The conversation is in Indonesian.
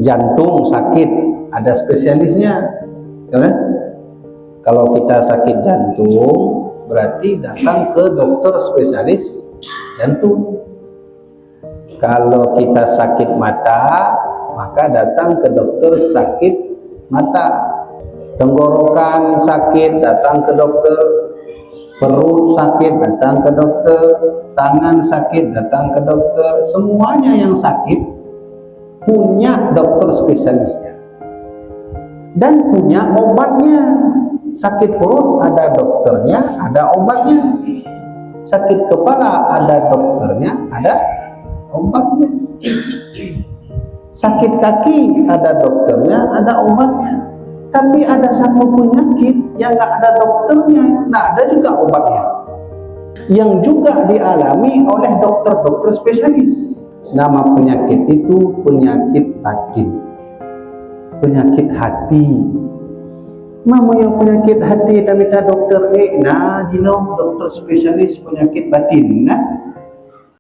Jantung sakit, ada spesialisnya, ya. Kalau kita sakit jantung, berarti datang ke dokter spesialis jantung. Kalau kita sakit mata, maka datang ke dokter sakit mata. Tenggorokan sakit, datang ke dokter. Perut sakit, datang ke dokter. Tangan sakit, datang ke dokter. Semuanya yang sakit punya dokter spesialisnya dan punya obatnya. Sakit perut ada dokternya, ada obatnya. Sakit kepala ada dokternya, ada obatnya. Sakit kaki ada dokternya, ada obatnya. Tapi ada satu penyakit yang nggak ada dokternya, nggak ada juga obatnya, yang juga dialami oleh dokter-dokter spesialis. Nama penyakit itu penyakit batin, penyakit hati. Namanya penyakit hati, dan minta dokter dino dokter spesialis penyakit batin, nah